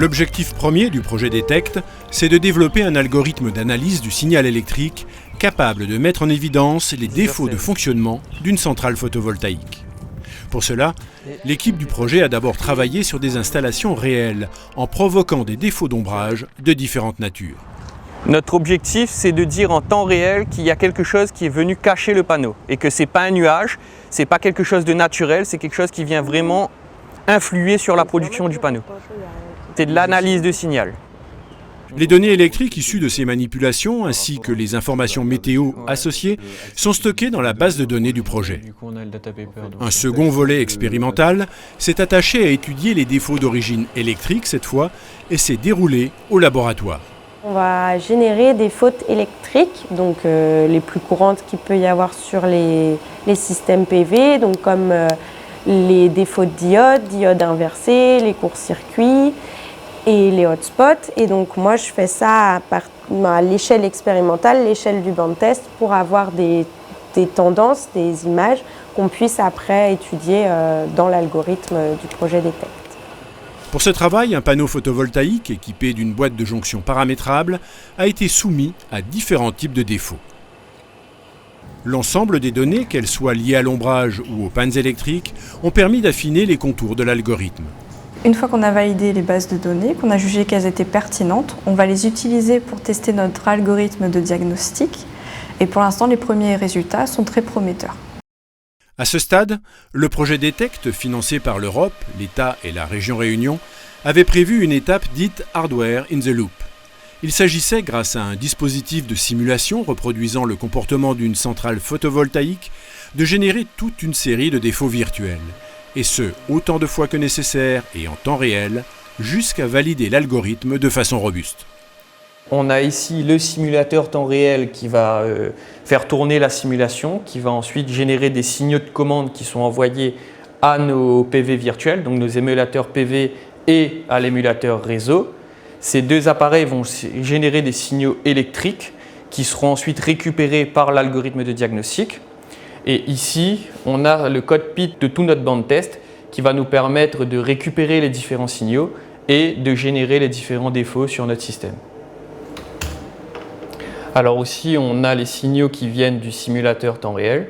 L'objectif premier du projet DETECT, c'est de développer un algorithme d'analyse du signal électrique capable de mettre en évidence les défauts de fonctionnement d'une centrale photovoltaïque. Pour cela, l'équipe du projet a d'abord travaillé sur des installations réelles, en provoquant des défauts d'ombrage de différentes natures. Notre objectif, c'est de dire en temps réel qu'il y a quelque chose qui est venu cacher le panneau et que ce n'est pas un nuage, ce n'est pas quelque chose de naturel, c'est quelque chose qui vient vraiment influer sur la production du panneau. C'est de l'analyse de signal. Les données électriques issues de ces manipulations, ainsi que les informations météo associées, sont stockées dans la base de données du projet. Un second volet expérimental s'est attaché à étudier les défauts d'origine électrique cette fois et s'est déroulé au laboratoire. On va générer des fautes électriques, donc les plus courantes qu'il peut y avoir sur les systèmes PV, donc comme les défauts de diodes inversées, les courts-circuits et les hotspots. Et donc moi je fais ça à l'échelle expérimentale, l'échelle du banc de test, pour avoir des tendances, des images qu'on puisse après étudier dans l'algorithme du projet DETECT. Pour ce travail, un panneau photovoltaïque équipé d'une boîte de jonction paramétrable a été soumis à différents types de défauts. L'ensemble des données, qu'elles soient liées à l'ombrage ou aux pannes électriques, ont permis d'affiner les contours de l'algorithme. Une fois qu'on a validé les bases de données, qu'on a jugé qu'elles étaient pertinentes, on va les utiliser pour tester notre algorithme de diagnostic. Et pour l'instant, les premiers résultats sont très prometteurs. À ce stade, le projet DETECT, financé par l'Europe, l'État et la région Réunion, avait prévu une étape dite « Hardware in the Loop ». Il s'agissait, grâce à un dispositif de simulation reproduisant le comportement d'une centrale photovoltaïque, de générer toute une série de défauts virtuels, et ce, autant de fois que nécessaire et en temps réel, jusqu'à valider l'algorithme de façon robuste. On a ici le simulateur temps réel qui va faire tourner la simulation, qui va ensuite générer des signaux de commande qui sont envoyés à nos PV virtuels, donc nos émulateurs PV et à l'émulateur réseau. Ces deux appareils vont générer des signaux électriques qui seront ensuite récupérés par l'algorithme de diagnostic. Et ici, on a le cockpit de tout notre banc de test qui va nous permettre de récupérer les différents signaux et de générer les différents défauts sur notre système. Alors aussi, on a les signaux qui viennent du simulateur temps réel,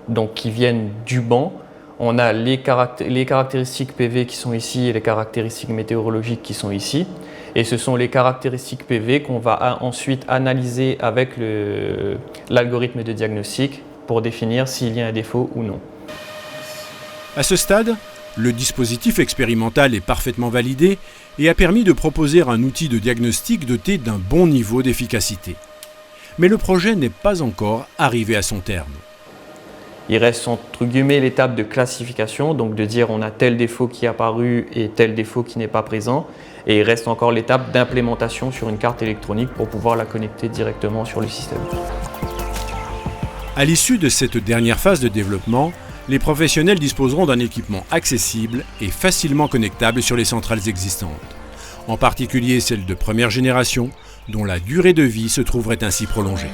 donc qui viennent du banc. On a les caractéristiques PV qui sont ici et les caractéristiques météorologiques qui sont ici. Et ce sont les caractéristiques PV qu'on va ensuite analyser avec l'algorithme de diagnostic pour définir s'il y a un défaut ou non. À ce stade, le dispositif expérimental est parfaitement validé et a permis de proposer un outil de diagnostic doté d'un bon niveau d'efficacité. Mais le projet n'est pas encore arrivé à son terme. Il reste entre guillemets l'étape de classification, donc de dire on a tel défaut qui est apparu et tel défaut qui n'est pas présent. Et il reste encore l'étape d'implémentation sur une carte électronique pour pouvoir la connecter directement sur le système. À l'issue de cette dernière phase de développement, les professionnels disposeront d'un équipement accessible et facilement connectable sur les centrales existantes, en particulier celles de première génération, dont la durée de vie se trouverait ainsi prolongée.